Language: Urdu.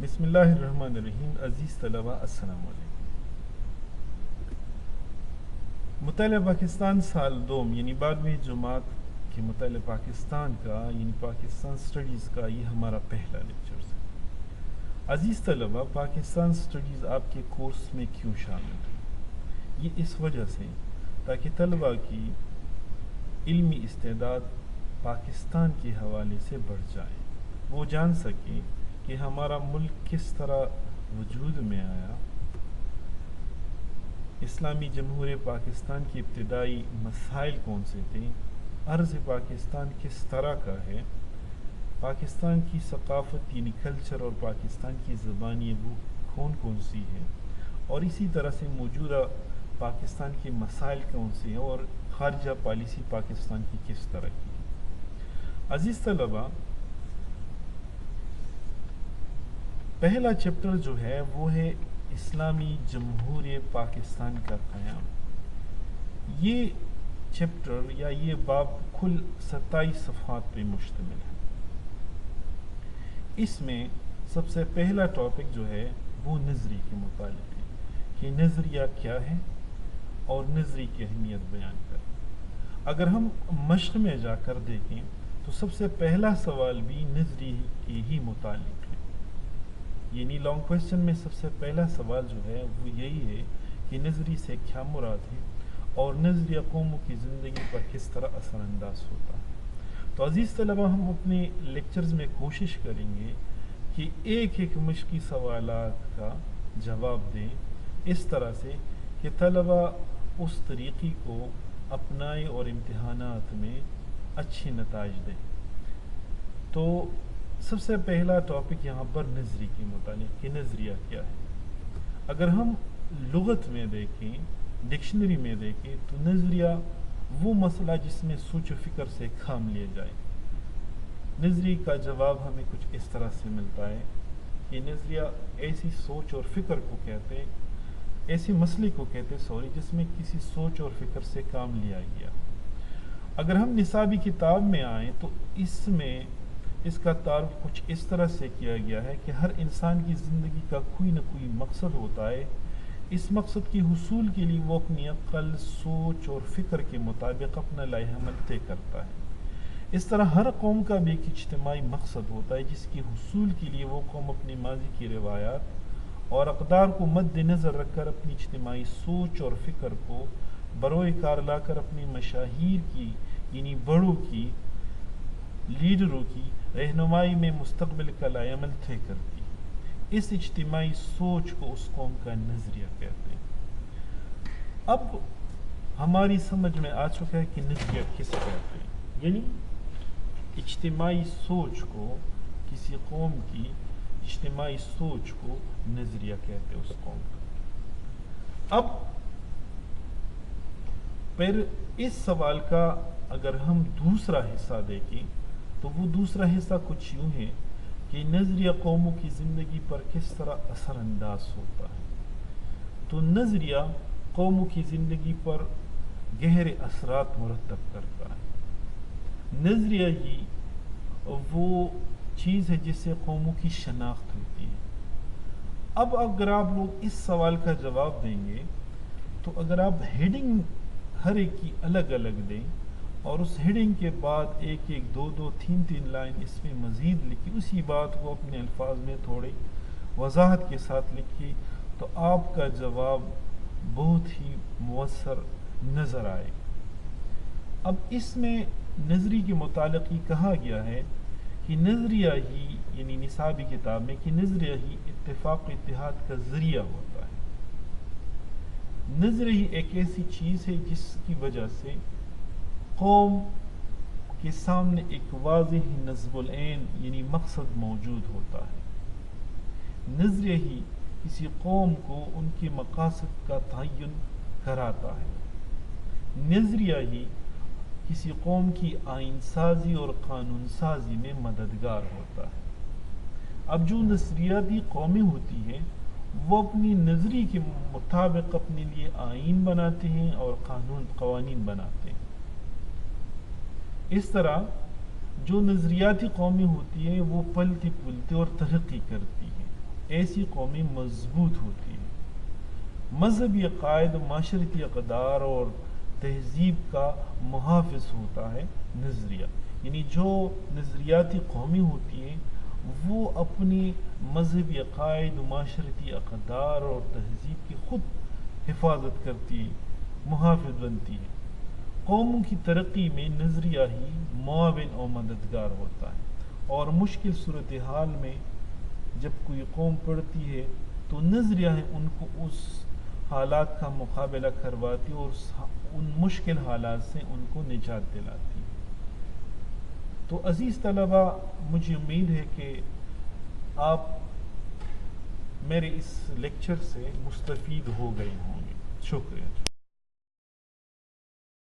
بسم اللہ الرحمن الرحیم. عزیز طلبہ السلام علیکم. مطالعہ پاکستان سال دوم یعنی 12ویں جماعت کے مطالعہ پاکستان کا یعنی پاکستان سٹڈیز کا یہ ہمارا پہلا لیکچر ہے. عزیز طلبہ، پاکستان سٹڈیز آپ کے کورس میں کیوں شامل ہے؟ یہ اس وجہ سے تاکہ طلبہ کی علمی استعداد پاکستان کے حوالے سے بڑھ جائے، وہ جان سکیں کہ ہمارا ملک کس طرح وجود میں آیا، اسلامی جمہوریہ پاکستان کی ابتدائی مسائل کون سے تھے، عرض پاکستان کس طرح کا ہے، پاکستان کی ثقافت یعنی کلچر اور پاکستان کی زبان وہ کون کون سی ہے، اور اسی طرح سے موجودہ پاکستان کے مسائل کون سے ہیں اور خارجہ پالیسی پاکستان کی کس طرح کی ہے. عزیز طلبہ، پہلا چیپٹر جو ہے وہ ہے اسلامی جمہوریہ پاکستان کا قیام. یہ چیپٹر یا یہ باب کل 27 صفحات پہ مشتمل ہے. اس میں سب سے پہلا ٹاپک جو ہے وہ نظری کے متعلق ہے کہ نظریہ کیا ہے اور نظری کی اہمیت بیان کریں. اگر ہم مشق میں جا کر دیکھیں تو سب سے پہلا سوال بھی نظری کے ہی متعلق ہے. یعنی لانگ کویسچن میں سب سے پہلا سوال جو ہے وہ یہی ہے کہ نظری سے کیا مراد ہے اور نظریہ قوموں کی زندگی پر کس طرح اثر انداز ہوتا ہے. تو عزیز طلبہ، ہم اپنے لیکچرز میں کوشش کریں گے کہ ایک ایک مشقی سوالات کا جواب دیں اس طرح سے کہ طلبہ اس طریقے کو اپنائیں اور امتحانات میں اچھے نتائج دیں. تو سب سے پہلا ٹاپک یہاں پر نظری کے متعلق کہ نظریہ کیا ہے. اگر ہم لغت میں دیکھیں، ڈکشنری میں دیکھیں تو نظریہ وہ مسئلہ جس میں سوچ و فکر سے کام لیا جائے. نظری کا جواب ہمیں کچھ اس طرح سے ملتا ہے کہ نظریہ ایسی سوچ اور فکر کو کہتے ہیں، ایسی مسئلے کو کہتے جس میں کسی سوچ اور فکر سے کام لیا گیا. اگر ہم نصابی کتاب میں آئیں تو اس میں اس کا تعارف کچھ اس طرح سے کیا گیا ہے کہ ہر انسان کی زندگی کا کوئی نہ کوئی مقصد ہوتا ہے. اس مقصد کے حصول کے لیے وہ اپنی عقل، سوچ اور فکر کے مطابق اپنا لائحہ عمل طے کرتا ہے. اس طرح ہر قوم کا بھی ایک اجتماعی مقصد ہوتا ہے جس کے حصول کے لیے وہ قوم اپنی ماضی کی روایات اور اقدار کو مد نظر رکھ کر اپنی اجتماعی سوچ اور فکر کو بروئے کار لا کر اپنی مشاہیر کی یعنی بڑوں کی، لیڈروں کی رہنمائی میں مستقبل کا لائحہ عمل طے کرتی ہے. اس اجتماعی سوچ کو اس قوم کا نظریہ کہتے ہیں. اب ہماری سمجھ میں آ چکا ہے کہ نظریہ کس کہتے ہیں. یعنی اجتماعی سوچ کو، کسی قوم کی اجتماعی سوچ کو نظریہ کہتے ہیں اس قوم کا. اب پھر اس سوال کا اگر ہم دوسرا حصہ دیکھیں تو وہ دوسرا حصہ کچھ یوں ہے کہ نظریہ قوموں کی زندگی پر کس طرح اثر انداز ہوتا ہے. تو نظریہ قوموں کی زندگی پر گہرے اثرات مرتب کرتا ہے. نظریہ ہی وہ چیز ہے جس سے قوموں کی شناخت ہوتی ہے. اب اگر آپ لوگ اس سوال کا جواب دیں گے تو اگر آپ ہیڈنگ ہر ایک کی الگ الگ دیں اور اس ہیڈنگ کے بعد ایک ایک دو دو تین تین لائن اس میں مزید لکھی، اسی بات کو اپنے الفاظ میں تھوڑی وضاحت کے ساتھ لکھی، تو آپ کا جواب بہت ہی مؤثر نظر آئے. اب اس میں نظری کے متعلق یہ کہا گیا ہے کہ نظریہ ہی یعنی نصابی کتاب میں کہ نظریہ ہی اتفاق و اتحاد کا ذریعہ ہوتا ہے. نظریہ ہی ایک ایسی چیز ہے جس کی وجہ سے قوم کے سامنے ایک واضح نصب العین یعنی مقصد موجود ہوتا ہے. نظریہ ہی کسی قوم کو ان کے مقاصد کا تعین کراتا ہے. نظریہ ہی کسی قوم کی آئین سازی اور قانون سازی میں مددگار ہوتا ہے. اب جو نظریاتی قومیں ہوتی ہیں وہ اپنی نظری کے مطابق اپنے لیے آئین بناتے ہیں اور قوانین بناتے ہیں. اس طرح جو نظریاتی قومیں ہوتی ہیں وہ پلتی پلتی اور ترقی کرتی ہیں ایسی قومیں مضبوط ہوتی ہیں۔ مذہبی عقائد معاشرتی اقدار اور تہذیب کا محافظ ہوتا ہے نظریہ، یعنی جو نظریاتی قومی ہوتی ہیں وہ اپنی مذہبی عقائد معاشرتی اقدار اور تہذیب کی خود حفاظت کرتی ہے، محافظ بنتی ہے۔ قوموں کی ترقی میں نظریہ ہی معاون اور مددگار ہوتا ہے، اور مشکل صورتحال میں جب کوئی قوم پڑتی ہے تو نظریہ ہے ان کو اس حالات کا مقابلہ کرواتی اور ان مشکل حالات سے ان کو نجات دلاتی۔ تو عزیز طلبہ، مجھے امید ہے کہ آپ میرے اس لیکچر سے مستفید ہو گئے ہوں گے۔ شکریہ۔